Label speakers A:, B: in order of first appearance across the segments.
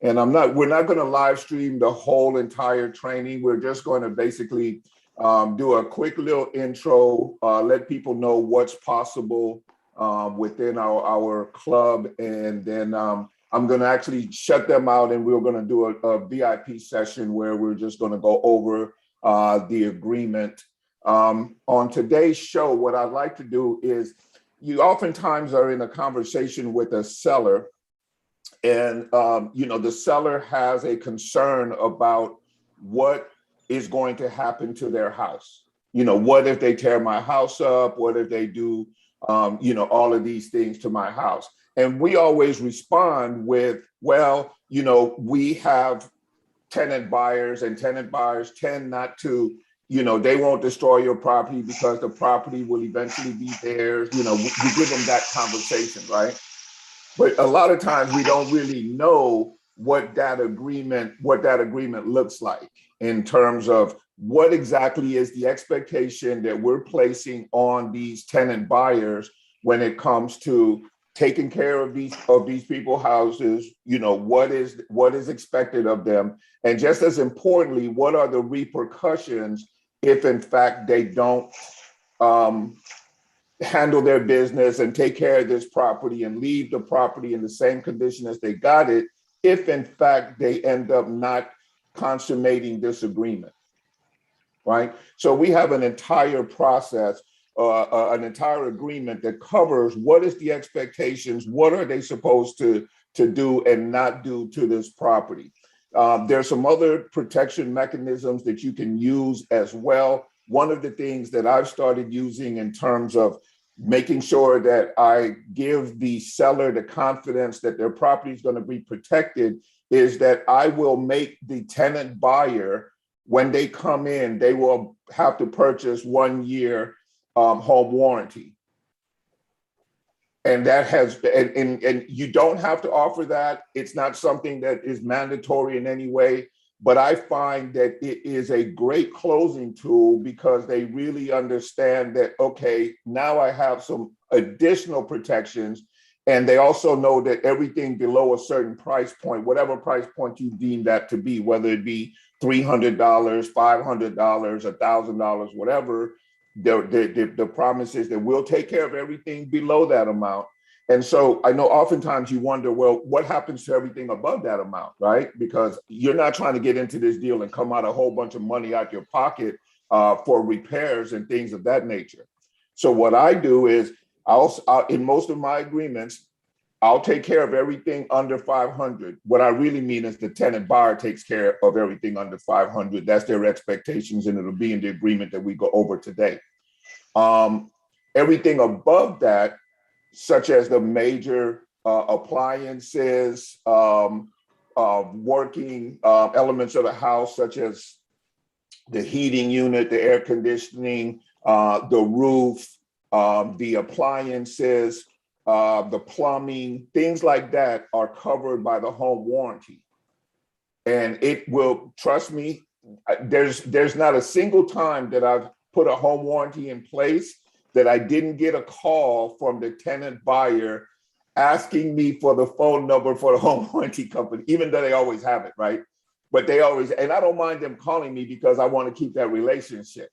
A: And we're not going to live stream the whole entire training. We're just going to basically do a quick little intro, let people know what's possible within our club. And then I'm going to actually shut them out, and we're going to do a VIP session where we're just going to go over the agreement. On today's show, what I'd like to do is, you oftentimes are in a conversation with a seller, and the seller has a concern about what is going to happen to their house. What if they tear my house up? What if they do, all of these things to my house? And we always respond with, well, we have tenant buyers, and tenant buyers tend not to, they won't destroy your property because the property will eventually be theirs. We give them that conversation, right? But a lot of times we don't really know what that agreement looks like in terms of what exactly is the expectation that we're placing on these tenant buyers when it comes to taking care of these people's houses. What is expected of them, and just as importantly, what are the repercussions if in fact they don't handle their business and take care of this property and leave the property in the same condition as they got it, if in fact they end up not consummating this agreement, right? So we have an entire process, an entire agreement that covers what is the expectations, what are they supposed to do and not do to this property. There's some other protection mechanisms that you can use as well. One of the things that I've started using in terms of making sure that I give the seller the confidence that their property is going to be protected is that I will make the tenant buyer, when they come in, they will have to purchase 1 year home warranty. And that has, and you don't have to offer that. It's not something that is mandatory in any way, but I find that it is a great closing tool because they really understand that, okay, now I have some additional protections. And they also know that everything below a certain price point, whatever price point you deem that to be, whether it be $300, $500, $1,000, whatever, the promise is that we'll take care of everything below that amount. And so I know oftentimes you wonder, well, what happens to everything above that amount, right? Because you're not trying to get into this deal and come out a whole bunch of money out your pocket for repairs and things of that nature. So what I do is, in most of my agreements, I'll take care of everything under 500. What I really mean is the tenant buyer takes care of everything under 500. That's their expectations, and it'll be in the agreement that we go over today. Everything above that, such as the major appliances, working elements of the house, such as the heating unit, the air conditioning, the roof, the appliances, the plumbing, things like that are covered by the home warranty. And it will, trust me, there's not a single time that I've put a home warranty in place that I didn't get a call from the tenant buyer asking me for the phone number for the home warranty company, even though they always have it, right? But they always, and I don't mind them calling me because I want to keep that relationship.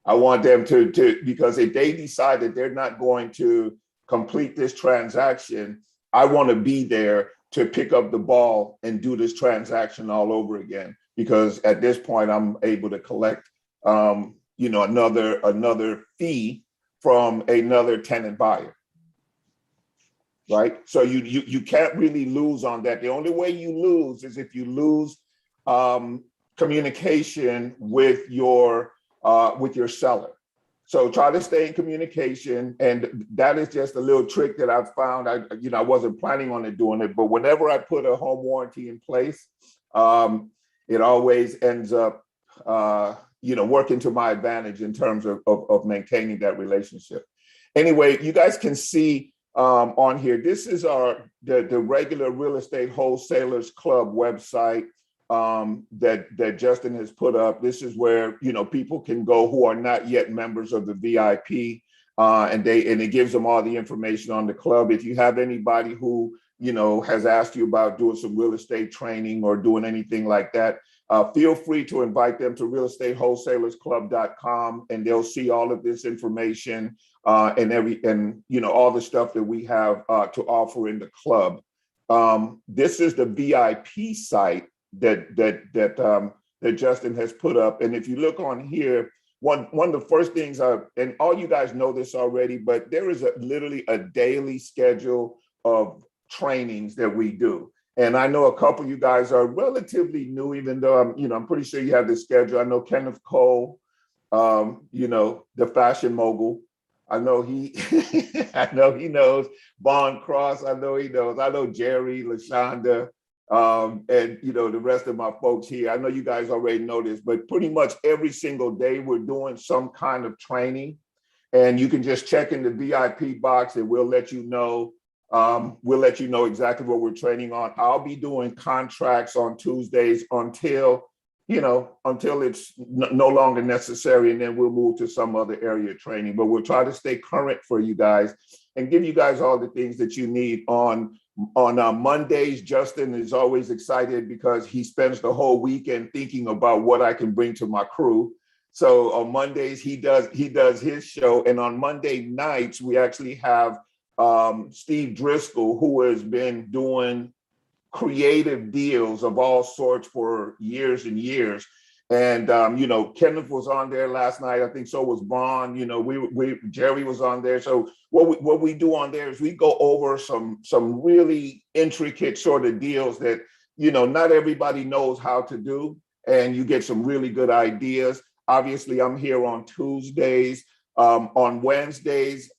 A: I want them to because if they decide that they're not going to complete this transaction, I want to be there to pick up the ball and do this transaction all over again. Because at this point, I'm able to collect, another fee from another tenant buyer, right? So you can't really lose on that. The only way you lose is if you lose communication with your seller. So try to stay in communication, and that is just a little trick that I've found. I wasn't planning on doing it, but whenever I put a home warranty in place, it always ends up working to my advantage in terms of maintaining that relationship. Anyway, you guys can see on here, this is the regular Real Estate Wholesalers Club website that Justin has put up. This is where people can go who are not yet members of the VIP, and it gives them all the information on the club. If you have anybody who has asked you about doing some real estate training or doing anything like that, feel free to invite them to realestatewholesalersclub.com, and they'll see all of this information and all the stuff that we have to offer in the club. This is the VIP site that Justin has put up, and if you look on here, one of the first things, and all you guys know this already, but there is literally a daily schedule of trainings that we do. And I know a couple of you guys are relatively new, even though I'm pretty sure you have the schedule. I know Kenneth Cole, the fashion mogul. I know he knows. Bond Cross, I know he knows. I know Jerry, LaShonda, and the rest of my folks here. I know you guys already know this, but pretty much every single day we're doing some kind of training, and you can just check in the VIP box and we'll let you know. We'll let you know exactly what we're training on. I'll be doing contracts on Tuesdays until it's no longer necessary, and then we'll move to some other area of training. But we'll try to stay current for you guys and give you guys all the things that you need. On Mondays, Justin is always excited because he spends the whole weekend thinking about what I can bring to my crew. So on Mondays, he does his show, and on Monday nights, we actually have Steve Driscoll, who has been doing creative deals of all sorts for years and years. And, Kenneth was on there last night. I think so was Vaughn. Jerry was on there. So what we do on there is we go over some really intricate sort of deals that, not everybody knows how to do. And you get some really good ideas. Obviously, I'm here on Tuesdays. On Wednesdays,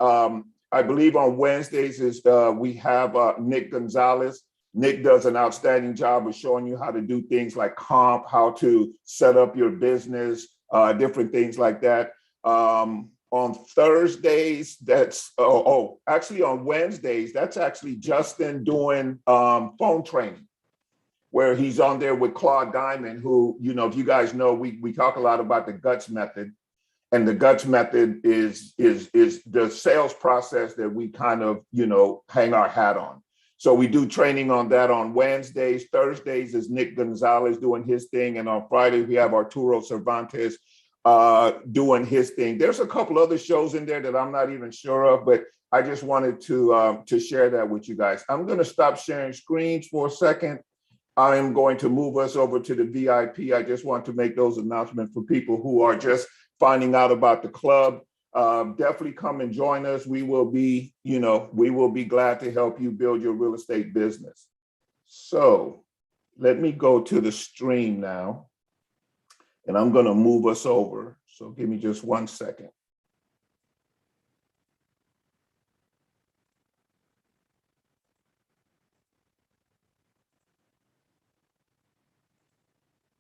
A: I believe on Wednesdays we have Nick Gonzalez. Nick does an outstanding job of showing you how to do things like comp, how to set up your business, different things like that. On Thursdays, actually on Wednesdays, that's actually Justin doing phone training, where he's on there with Claude Diamond, who, if you guys know, we talk a lot about the GUTS method. And the GUTS method is the sales process that we kind of, hang our hat on. So we do training on that on Wednesdays. Thursdays is Nick Gonzalez doing his thing. And on Friday, we have Arturo Cervantes doing his thing. There's a couple other shows in there that I'm not even sure of, but I just wanted to share that with you guys. I'm going to stop sharing screens for a second. I am going to move us over to the VIP. I just want to make those announcements for people who are just finding out about the club. Definitely come and join us. We will be glad to help you build your real estate business. So let me go to the stream now, and I'm going to move us over. So give me just 1 second.